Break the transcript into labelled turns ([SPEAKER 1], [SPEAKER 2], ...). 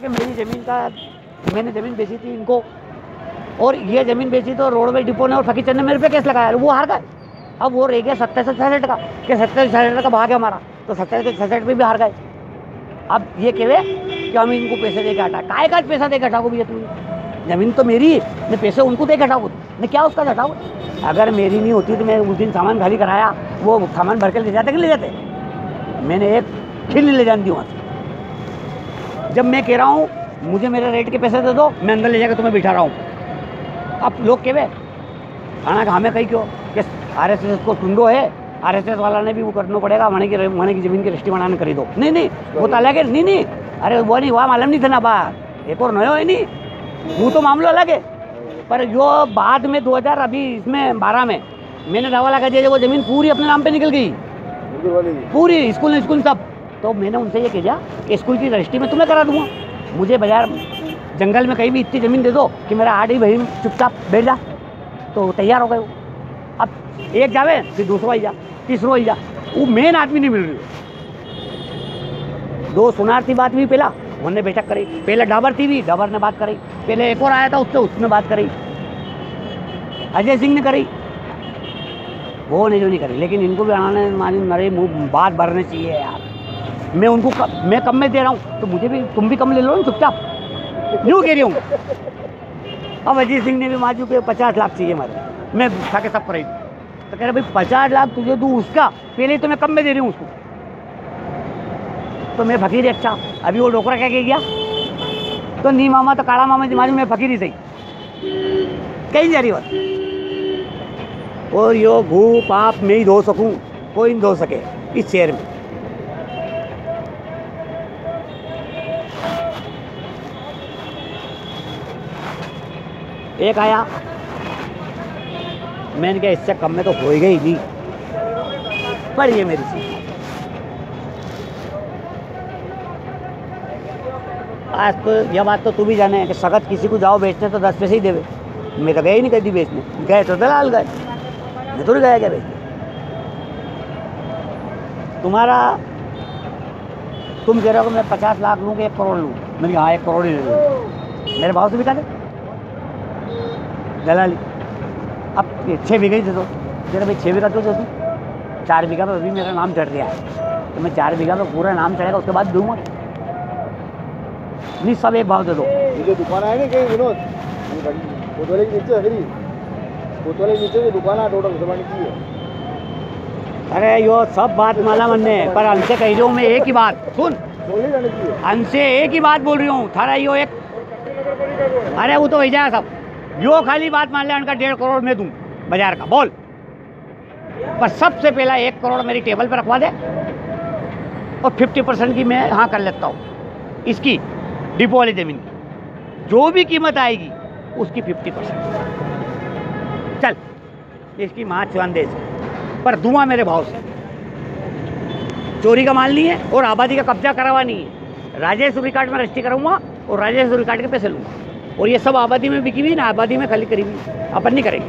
[SPEAKER 1] मेरी ज़मीन का मैंने ज़मीन बेची थी इनको, और ये ज़मीन बेची तो रोडवेज डिपो ने और फकीर चंद ने मेरे पे केस लगाया, वो हार गए। अब वो रह गया 27-66 का, कि 27-66 का भाग है हमारा, तो 27-66 पे भी हार गए। अब ये कहे कि हम इनको पैसे दे के हटा, काय का पैसा दे के हटाओ भैया? तुम ज़मीन तो मेरी है, मैं पैसे उनको दे के हटाओ, मैं क्या उसका हटाऊँ? अगर मेरी नहीं होती तो मैं उस दिन सामान खाली कराया, वो सामान भर के ले जाते कि ले जाते? मैंने एक खिल नहीं ले जाने दी वहाँ से। जब मैं कह रहा हूँ मुझे मेरे रेट के पैसे दे दो, मैं अंदर ले जाकर तुम्हें बिठा रहा हूँ। अब लोग कहे खाना का हमें कहीं क्यों कि RSS को टुंडो है, RSS वाला ने भी वो करना पड़ेगा, मने की ज़मीन की रजिस्ट्री बनाने करी दो। नहीं वो तो अलग है। नहीं अरे वो नहीं, वहाँ मालूम नहीं था ना बात, एक और नयो है नहीं, वो तो मामलो अलग है। पर जो बाद में 2000 अभी इसमें 12 में मैंने दावा लगा दिया, वो ज़मीन पूरी अपने नाम पे निकल गई, पूरी स्कूल सब। तो मैंने उनसे ये कहा कि स्कूल की रजिस्ट्री में तुम्हें करा दूँगा, मुझे बाजार जंगल में कहीं भी इतनी ज़मीन दे दो कि मेरा आड़ी भाई चुपचाप बैठ जा। तो तैयार हो गए वो। अब एक जावे फिर दूसरा ही जा, तीसरा ही जा, वो मेन आदमी नहीं मिल रही। दो सुनार थी बात भी, पहला उन्होंने बैठक करी, पहले डाबर थी भी, डाबर ने बात करी, पहले एक और आया था उसने बात करी, अजय सिंह ने करी, वो ने जो नहीं करी। लेकिन इनको भी आने मेरे मुँह बात भरने चाहिए यार। मैं उनको मैं कम में दे रहा हूँ तो मुझे भी तुम भी कम ले लो ना चुपचाप, यूँ कह रही हूँ। अब अजय सिंह ने भी माजू के 50 लाख चाहिए हमारे, मैं उठा के सब कराई दूँ। तो कह रहे भाई 50 लाख तुझे दूँ उसका, पहले तो मैं कम में दे रही हूँ उसको। तो मैं फकीर ही अच्छा। अभी वो डोकरा क्या कह गया, तो नी मामा तो काला मामा जी मालूम, मैं फकीर ही सही, कहीं जा रही बात। और यो भू पाप मैं ही धो सकूँ, कोई नहीं धो सके इस शहर में। एक आया, मैंने कहा इससे कम में तो हो ही गई नहीं, पर ये मेरी चीज। आज तो यह बात तो तू भी जाने कि सगत किसी को जाओ बेचने तो 10 पैसे ही देवे। मैं तो गए ही नहीं कभी बेचने, गए तो दलाल गए, मैं तो गया क्या बेचने। तुम कह रहे हो कि मैं 50 लाख लूँ कि 1 करोड़ लूँ? मैंने कहा हाँ 1 करोड़ ही ले लूँ, मेरे भाव से बिका दे दलाली। अब 6 बीघा ही दे दो, तेरा भाई 6 बीघा तो दे दूँ, 4 बीघा पर अभी मेरा नाम चढ़ गया है, तो मैं 4 बीघा पर पूरा नाम चढ़ेगा उसके बाद दूंगा। नहीं सब एक भाव दे दो।
[SPEAKER 2] ये जो दुकान है ना कहीं विनोद, कोतवाली के नीचे है, कोतवाली के नीचे जो दुकान है टोटल जमाने की है।
[SPEAKER 1] अरे यो सब बात माला मनने, पर हमसे कह रही हूँ मैं एक ही बात सुन, हमसे एक ही बात बोल रही हूँ थारा यो एक। अरे वो तो हो जाए सब, यो खाली बात मान ले उनका 1.5 करोड़ मैं दूँ बाजार का, बोल। पर सबसे पहला 1 करोड़ मेरी टेबल पर रखवा दे, और 50% की मैं हाँ कर लेता हूँ इसकी डिपो वाली ज़मीन की, जो भी कीमत आएगी उसकी 50%। चल इसकी माँ चुन दे, पर दूंगा मेरे भाव से। चोरी का माल नहीं है और आबादी का कब्जा करावा नहीं है। राजेश्वरी रिकॉर्ड में रजिस्ट्री कराऊंगा और राजेश्वरी रिकॉर्ड के पैसे लूँगा, और ये सब आबादी में बिकी हुई ना, आबादी में खाली करी हुई, अपन नहीं करेंगे।